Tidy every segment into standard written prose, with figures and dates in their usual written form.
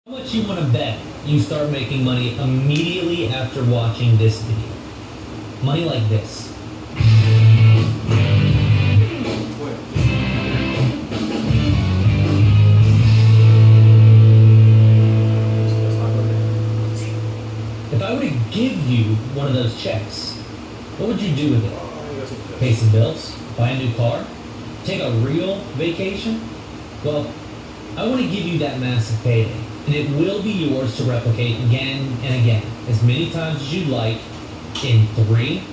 How much you want to bet you start making money immediately after watching this video? Money like this. If I were to give you one of those checks, what would you do with it? Pay some bills? Buy a new car? Take a real vacation? Well, I want to give you that massive payday, and it will be yours to replicate again and again, as many times as you'd like, in 3.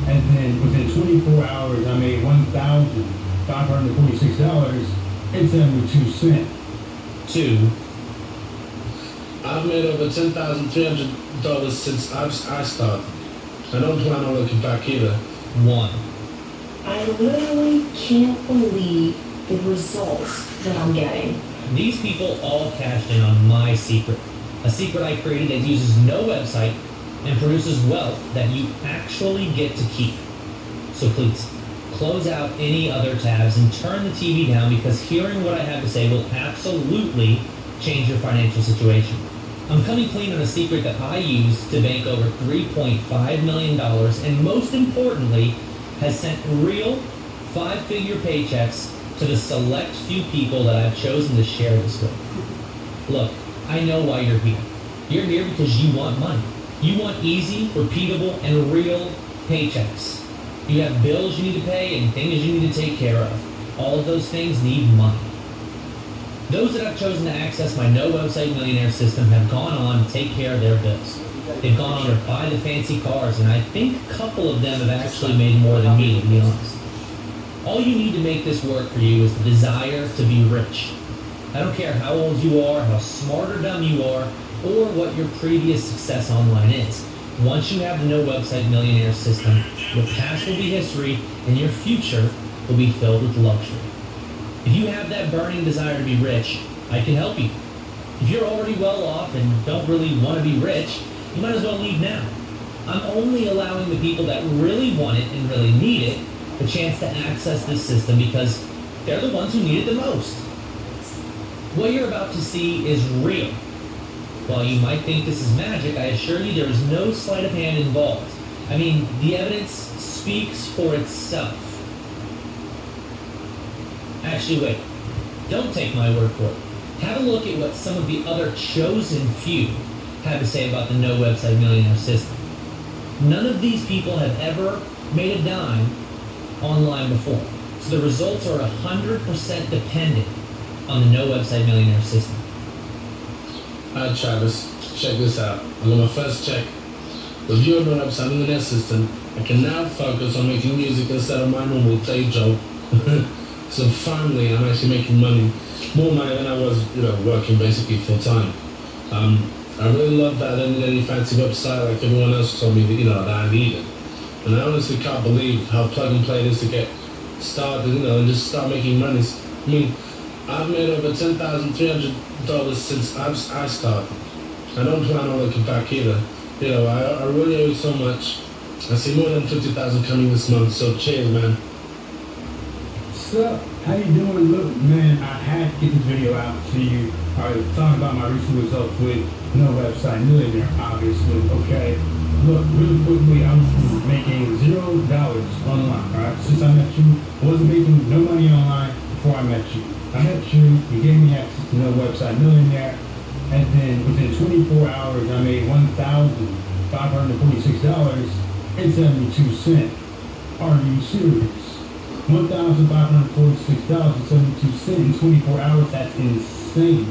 And then within 24 hours, I made $1,546.72. 2. I've made over $10,300 since I started. I don't plan on looking back either. 1. I literally can't believe the results that I'm getting. These people all cashed in on my secret. A secret I created that uses no website and produces wealth that you actually get to keep. So please, close out any other tabs and turn the TV down, because hearing what I have to say will absolutely change your financial situation. I'm coming clean on a secret that I used to bank over $3.5 million, and most importantly, has sent real 5-figure paychecks to the select few people that I've chosen to share this with. Look, I know why you're here. You're here because you want money. You want easy, repeatable, and real paychecks. You have bills you need to pay and things you need to take care of. All of those things need money. Those that have chosen to access my no website millionaire system have gone on to take care of their bills. They've gone on to buy the fancy cars, and I think a couple of them have actually made more than me, to be honest. All you need to make this work for you is the desire to be rich. I don't care how old you are, how smart or dumb you are, or what your previous success online is. Once you have the no website millionaire system, your past will be history and your future will be filled with luxury. If you have that burning desire to be rich, I can help you. If you're already well off and don't really want to be rich, you might as well leave now. I'm only allowing the people that really want it and really need it the chance to access this system, because they're the ones who need it the most. What you're about to see is real. While you might think this is magic, I assure you there is no sleight of hand involved. I mean, the evidence speaks for itself. Actually, wait. Don't take my word for it. Have a look at what some of the other chosen few have to say about the no website millionaire system. None of these people have ever made a dime online before. So the results are 100% dependent on the no website millionaire system. Alright, Travis, check this out. I got my first check. With your no website millionaire system, I can now focus on making music instead of my normal day job. So finally, I'm actually making money, more money than I was, working basically full time. I really love that I don't need any fancy website like everyone else told me that I needed. And I honestly can't believe how plug and play it is to get started, and just start making money. I mean, I've made over $10,300 since I started. I don't plan on looking back either. I really owe you so much. I see more than 50,000 coming this month, so cheers, man. What's up? How you doing? Look, man, I had to get this video out to you. I was talking about my recent results with no website millionaire, obviously, okay? Look, really quickly, I was making $0 online, alright? Since I met you, I wasn't making no money online before I met you. I met you, you gave me access to no website millionaire, and then within 24 hours, I made $1,546.72. Are you serious? $1,546.72 in 24 hours, that's insane,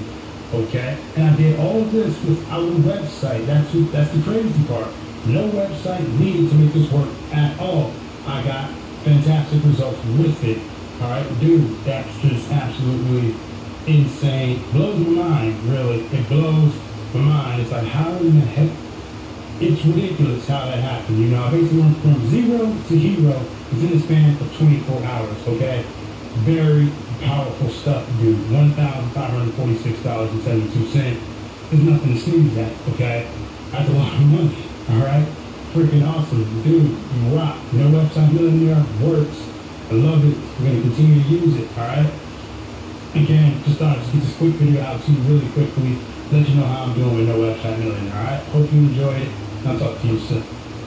okay? And I did all of this without a website. That's the crazy part. No website needed to make this work at all. I got fantastic results with it, all right? Dude, that's just absolutely insane. Blows my mind, really. It blows my mind. It's like, how in the heck? It's ridiculous how that happened, I basically went from 0 to hero within the span of 24 hours, okay? Very powerful stuff, dude. $1,546.72 is nothing to sneeze at, okay? That's a lot of money, all right? Freaking awesome. Dude, you rock. No website millionaire works. I love it. We're going to continue to use it, all right? Again, just thought I'd just get this quick video out to you really quickly. let you know how I'm doing with No Website Millionaire. All right? Hope you enjoyed it. I'll talk to you soon.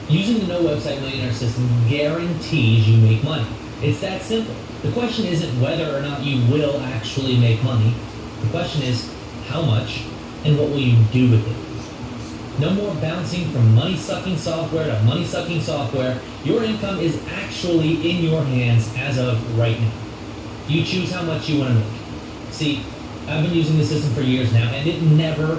Using the No Website Millionaire system guarantees you make money. It's that simple. The question isn't whether or not you will actually make money. The question is how much and what will you do with it. No more bouncing from money-sucking software to money-sucking software. Your income is actually in your hands as of right now. You choose how much you want to make. See, I've been using the system for years now, and it never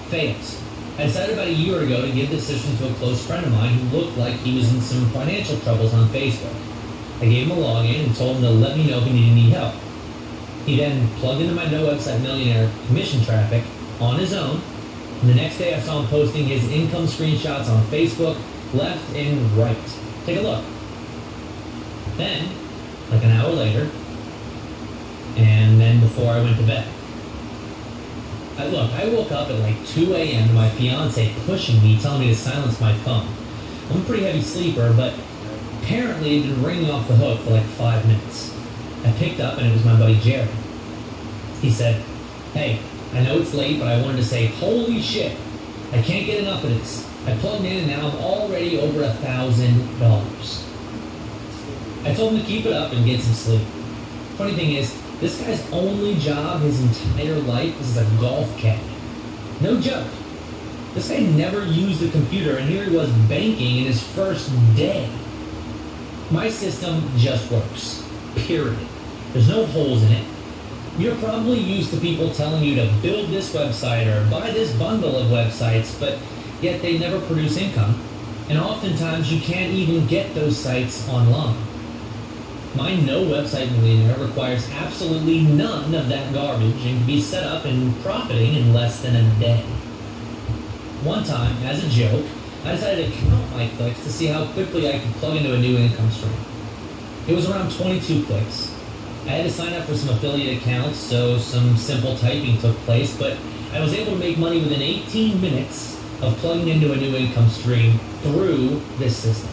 fails. I decided about a year ago to give this system to a close friend of mine who looked like he was in some financial troubles on Facebook. I gave him a login and told him to let me know if he needed any help. He then plugged into my No Website Millionaire commission traffic on his own, and the next day I saw him posting his income screenshots on Facebook, left and right. Take a look. Then, like an hour later, and then before I went to bed, I woke up at like 2 a.m. to my fiance pushing me, telling me to silence my phone. I'm a pretty heavy sleeper, but apparently it had been ringing off the hook for like 5 minutes. I picked up and it was my buddy Jerry. He said, "Hey, I know it's late, but I wanted to say, holy shit, I can't get enough of this. I plugged in and now I'm already over $1,000. I told him to keep it up and get some sleep. Funny thing is, this guy's only job his entire life is as a golf caddy. No joke. This guy never used a computer, and here he was banking in his first day. My system just works. Period. There's no holes in it. You're probably used to people telling you to build this website or buy this bundle of websites, but yet they never produce income. And oftentimes you can't even get those sites online. My No Website Millionaire requires absolutely none of that garbage and can be set up and profiting in less than a day. One time, as a joke, I decided to count my clicks to see how quickly I could plug into a new income stream. It was around 22 clicks. I had to sign up for some affiliate accounts, so some simple typing took place, but I was able to make money within 18 minutes of plugging into a new income stream through this system.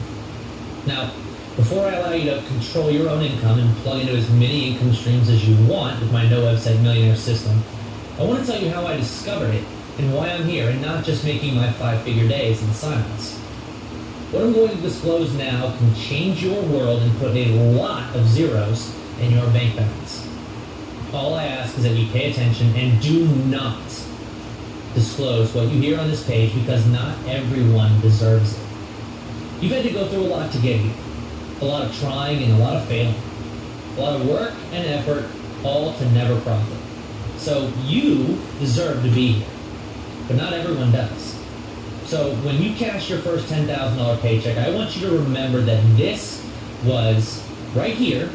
Now, before I allow you to control your own income and plug into as many income streams as you want with my No Website Millionaire system, I want to tell you how I discovered it and why I'm here and not just making my 5-figure days in silence. What I'm going to disclose now can change your world and put a lot of zeros in your bank balance. All I ask is that you pay attention and do not disclose what you hear on this page because not everyone deserves it. You've had to go through a lot to get here. A lot of trying and a lot of failing. A lot of work and effort, all to never profit. So you deserve to be here, but not everyone does. So when you cash your first $10,000 paycheck, I want you to remember that this was, right here,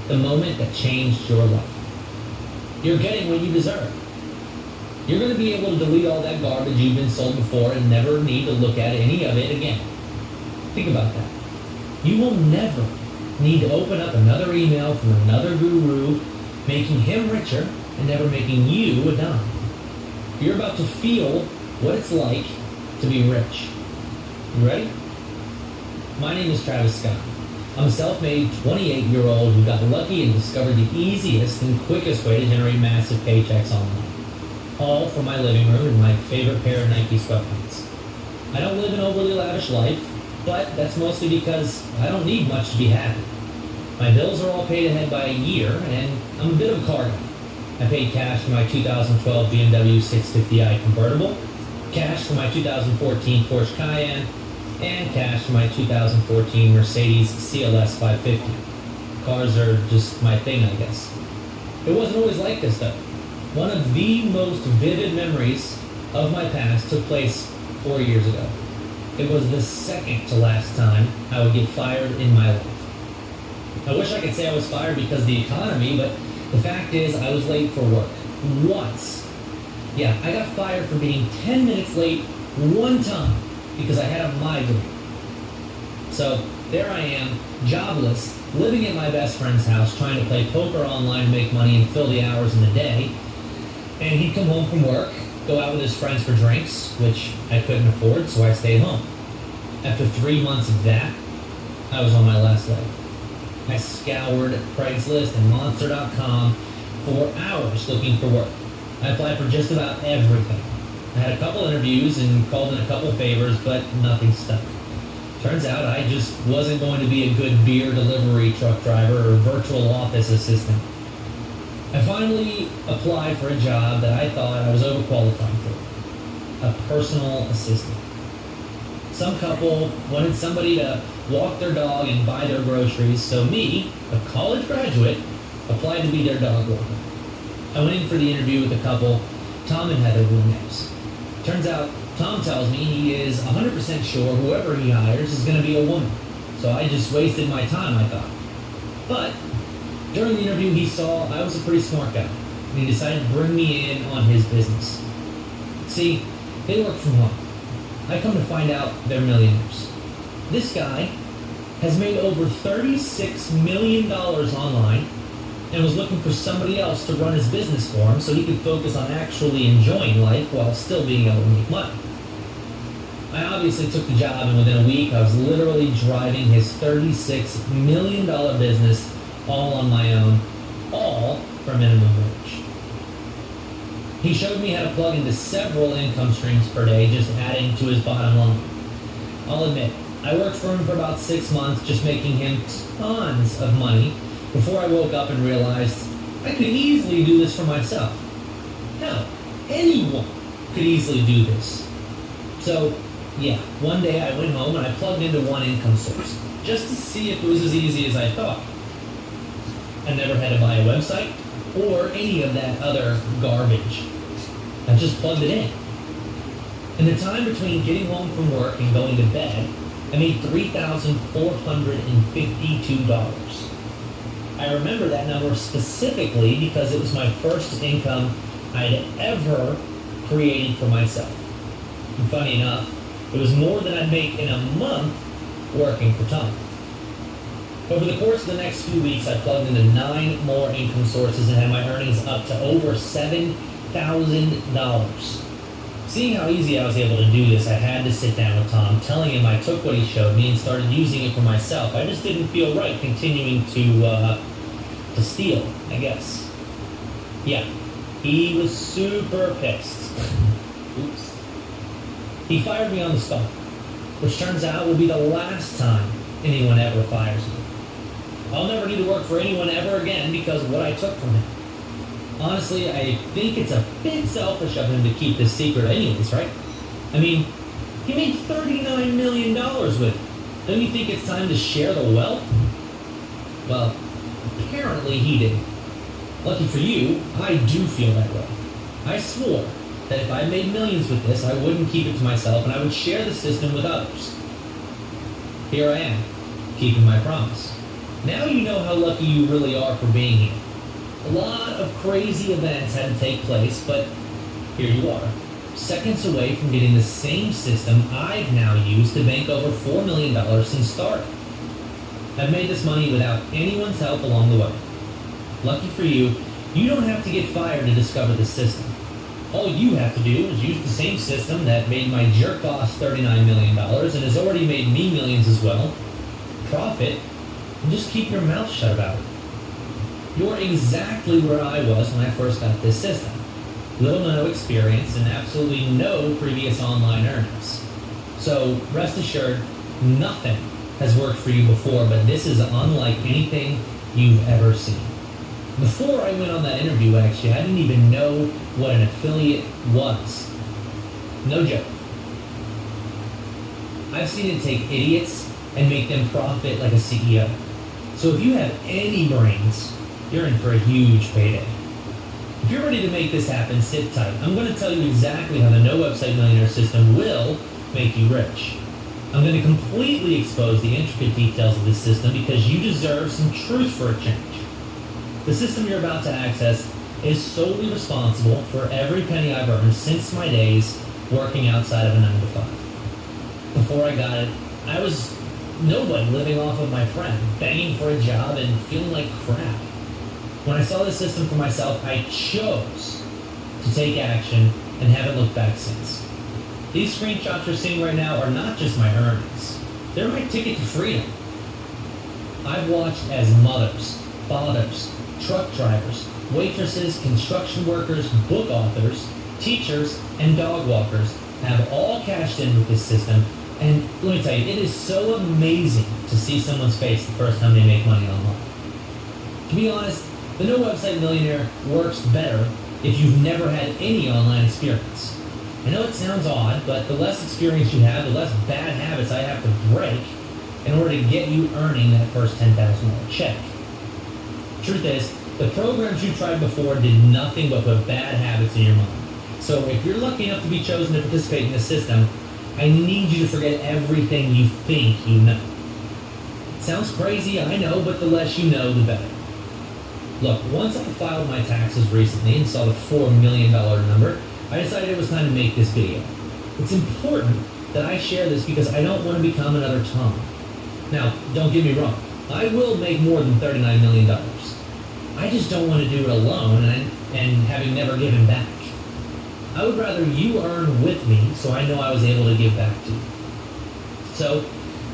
the moment that changed your life. You're getting what you deserve. You're going to be able to delete all that garbage you've been sold before and never need to look at any of it again. Think about that. You will never need to open up another email from another guru, making him richer and never making you a dime. You're about to feel what it's like to be rich. You ready? My name is Travis Scott. I'm a self-made 28-year-old who got lucky and discovered the easiest and quickest way to generate massive paychecks online. All from my living room in my favorite pair of Nike sweatpants. I don't live an overly lavish life, but that's mostly because I don't need much to be happy. My bills are all paid ahead by a year, and I'm a bit of a car guy. I paid cash for my 2012 BMW 650i convertible, cash for my 2014 Porsche Cayenne, and cash for my 2014 Mercedes CLS 550. Cars are just my thing, I guess. It wasn't always like this, though. One of the most vivid memories of my past took place 4 years ago. It was the second to last time I would get fired in my life. I wish I could say I was fired because of the economy, but the fact is I was late for work. Once. Yeah, I got fired for being 10 minutes late one time because I had a migraine. So there I am, jobless, living at my best friend's house, trying to play poker online to make money and fill the hours in the day. And he'd come home from work, go out with his friends for drinks, which I couldn't afford, so I stayed home. After 3 months of that, I was on my last leg. I scoured Craigslist and Monster.com for hours looking for work. I applied for just about everything. I had a couple interviews and called in a couple favors, but nothing stuck. Turns out I just wasn't going to be a good beer delivery truck driver or virtual office assistant. I finally applied for a job that I thought I was overqualified for. A personal assistant. Some couple wanted somebody to walk their dog and buy their groceries, so me, a college graduate, applied to be their dog walker. I went in for the interview with the couple. Tom and Heather were names. Turns out, Tom tells me he is 100% sure whoever he hires is going to be a woman. So I just wasted my time, I thought. But during the interview, he saw I was a pretty smart guy, and he decided to bring me in on his business. See, they work from home. I come to find out they're millionaires. This guy has made over $36 million online and was looking for somebody else to run his business for him so he could focus on actually enjoying life while still being able to make money. I obviously took the job, and within a week I was literally driving his $36 million business all on my own, all for minimum wage. He showed me how to plug into several income streams per day, just adding to his bottom line. I'll admit, I worked for him for about 6 months, just making him tons of money, before I woke up and realized I could easily do this for myself. Hell, anyone could easily do this. So, yeah, one day I went home and I plugged into one income source, just to see if it was as easy as I thought. I never had to buy a website or any of that other garbage. I just plugged it in. In the time between getting home from work and going to bed, I made $3,452. I remember that number specifically because it was my first income I'd ever created for myself. And funny enough, it was more than I'd make in a month working for Tom. Over the course of the next few weeks, I plugged into 9 more income sources and had my earnings up to over $7,000. Seeing how easy I was able to do this, I had to sit down with Tom, telling him I took what he showed me and started using it for myself. I just didn't feel right continuing to steal, I guess. Yeah, he was super pissed. Oops. He fired me on the spot, which turns out will be the last time anyone ever fires me. I'll never need to work for anyone ever again because of what I took from him. Honestly, I think it's a bit selfish of him to keep this secret anyways, right? I mean, he made $39 million with it. Don't you think it's time to share the wealth? Well, apparently he didn't. Lucky for you, I do feel that way. I swore that if I made millions with this, I wouldn't keep it to myself and I would share the system with others. Here I am, keeping my promise. Now you know how lucky you really are for being here. A lot of crazy events had to take place, but here you are, seconds away from getting the same system I've now used to bank over $4 million since starting. I've made this money without anyone's help along the way. Lucky for you, you don't have to get fired to discover the system. All you have to do is use the same system that made my jerk boss $39 million and has already made me millions as well. Profit, and just keep your mouth shut about it. You're exactly where I was when I first got this system. Little to no experience and absolutely no previous online earnings. So rest assured, nothing has worked for you before, but this is unlike anything you've ever seen. Before I went on that interview, actually, I didn't even know what an affiliate was. No joke. I've seen it take idiots and make them profit like a CEO. So if you have any brains, you're in for a huge payday. If you're ready to make this happen, sit tight. I'm going to tell you exactly how the No Website Millionaire system will make you rich. I'm going to completely expose the intricate details of this system because you deserve some truth for a change. The system you're about to access is solely responsible for every penny I've earned since my days working outside of a 9-to-5. Before I got it, I was nobody living off of my friend, begging for a job and feeling like crap. When I saw this system for myself, I chose to take action and haven't looked back since. These screenshots you're seeing right now are not just my earnings. They're my ticket to freedom. I've watched as mothers, fathers, truck drivers, waitresses, construction workers, book authors, teachers, and dog walkers have all cashed in with this system. And let me tell you, it is so amazing to see someone's face the first time they make money online. To be honest, the No Website Millionaire works better if you've never had any online experience. I know it sounds odd, but the less experience you have, the less bad habits I have to break in order to get you earning that first $10,000 check. Truth is, the programs you tried before did nothing but put bad habits in your mind. So if you're lucky enough to be chosen to participate in the system, I need you to forget everything you think you know. It sounds crazy, I know, but the less you know, the better. Look, once I filed my taxes recently and saw the $4 million number, I decided it was time to make this video. It's important that I share this because I don't want to become another Tom. Now, don't get me wrong, I will make more than $39 million. I just don't want to do it alone and having never given back. I would rather you earn with me so I know I was able to give back to you. So,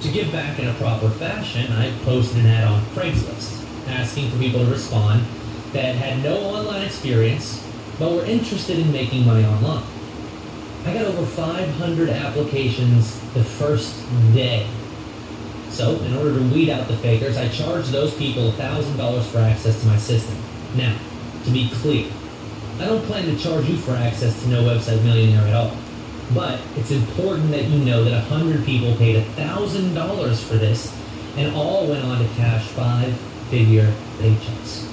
to give back in a proper fashion, I posted an ad on Craigslist asking for people to respond that had no online experience but were interested in making money online. I got over 500 applications the first day. So, in order to weed out the fakers, I charged those people $1,000 for access to my system. Now, to be clear, I don't plan to charge you for access to No Website Millionaire at all. But it's important that you know that 100 people paid $1,000 for this and all went on to cash 5-figure paychecks.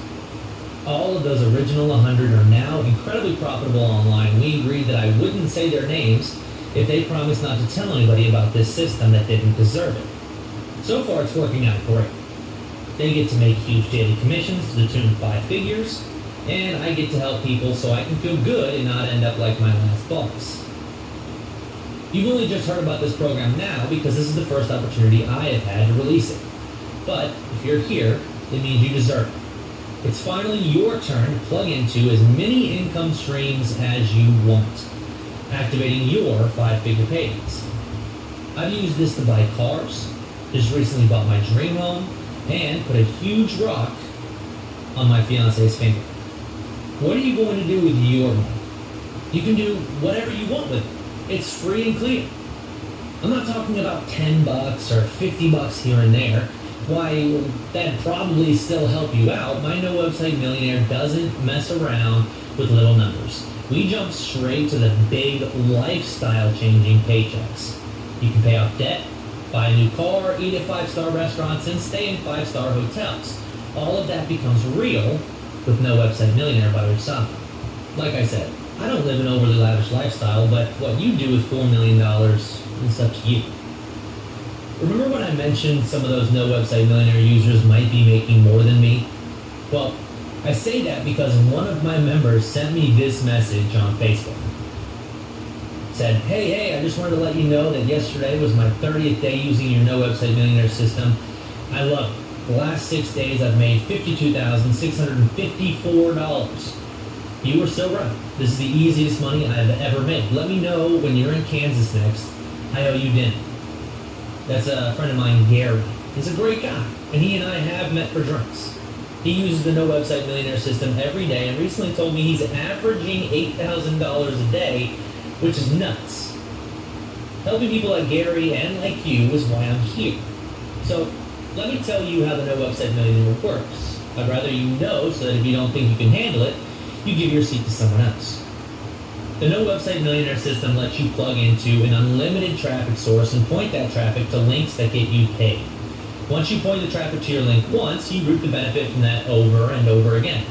All of those original 100 are now incredibly profitable online. We agreed that I wouldn't say their names if they promised not to tell anybody about this system that didn't deserve it. So far, it's working out great. They get to make huge daily commissions to the tune of 5 figures, and I get to help people so I can feel good and not end up like my last boss. You've only just heard about this program now because this is the first opportunity I have had to release it. But if you're here, it means you deserve it. It's finally your turn to plug into as many income streams as you want, activating your 5-figure paydays. I've used this to buy cars, just recently bought my dream home, and put a huge rock on my fiance's finger. What are you going to do with your money? You can do whatever you want with it. It's free and clear. I'm not talking about $10 or $50 here and there. Why, that'd probably still help you out. My No Website Millionaire doesn't mess around with little numbers. We jump straight to the big lifestyle-changing paychecks. You can pay off debt, buy a new car, eat at 5-star restaurants, and stay in 5-star hotels. All of that becomes real with No Website Millionaire by your side. Like I said, I don't live an overly lavish lifestyle, but what you do with $4 million is up to you. Remember when I mentioned some of those No Website Millionaire users might be making more than me? Well, I say that because one of my members sent me this message on Facebook. It said, hey, I just wanted to let you know that yesterday was my 30th day using your No Website Millionaire system. I love it. The last 6 days I've made $52,654. You were so right. This is the easiest money I've ever made. Let me know when you're in Kansas next. I owe you dinner. That's a friend of mine, Gary. He's a great guy, and he and I have met for drinks. He uses the No Website Millionaire system every day and recently told me he's averaging $8,000 a day, which is nuts. Helping people like Gary and like you is why I'm here. So let me tell you how the No Website Millionaire works. I'd rather you know so that if you don't think you can handle it, you give your seat to someone else. The No Website Millionaire system lets you plug into an unlimited traffic source and point that traffic to links that get you paid. Once you point the traffic to your link once, you reap the benefit from that over and over again.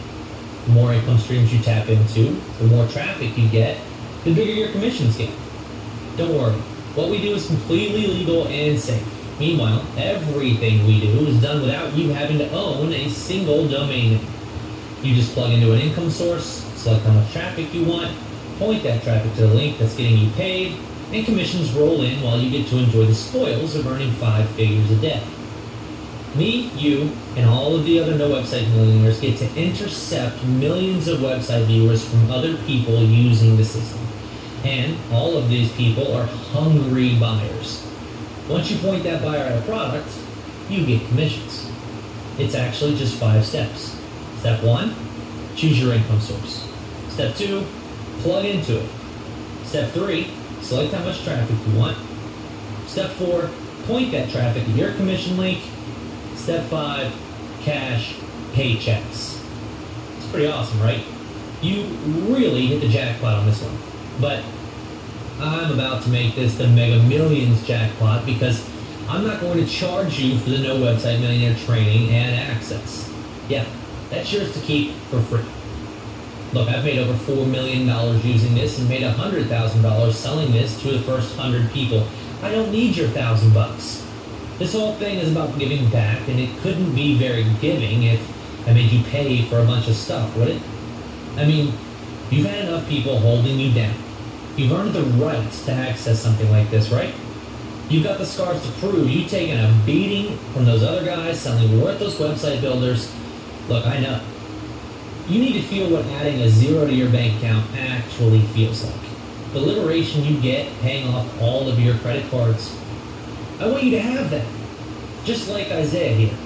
The more income streams you tap into, the more traffic you get, the bigger your commissions get. Don't worry, what we do is completely legal and safe. Meanwhile, everything we do is done without you having to own a single domain name. You just plug into an income source, select how much traffic you want, point that traffic to the link that's getting you paid, and commissions roll in while you get to enjoy the spoils of earning 5 figures a day. Me, you, and all of the other No Website Millionaires get to intercept millions of website viewers from other people using the system. And all of these people are hungry buyers. Once you point that buyer at a product, you get commissions. It's actually just 5 steps. Step 1, choose your income source. Step 2, plug into it. Step 3, select how much traffic you want. Step 4, point that traffic at your commission link. Step 5, cash paychecks. It's pretty awesome, right? You really hit the jackpot on this one. But I'm about to make this the Mega Millions jackpot because I'm not going to charge you for the No Website Millionaire training and access. Yeah, that's yours to keep for free. Look, I've made over $4 million using this and made $100,000 selling this to the first 100 people. I don't need your $1,000. This whole thing is about giving back, and it couldn't be very giving if I made you pay for a bunch of stuff, would it? I mean, you've had enough people holding you down. You've earned the right to access something like this, right? You've got the scars to prove. You've taken a beating from those other guys selling worthless website builders. Look, I know. You need to feel what adding a zero to your bank account actually feels like. The liberation you get paying off all of your credit cards. I want you to have that. Just like Isaiah here.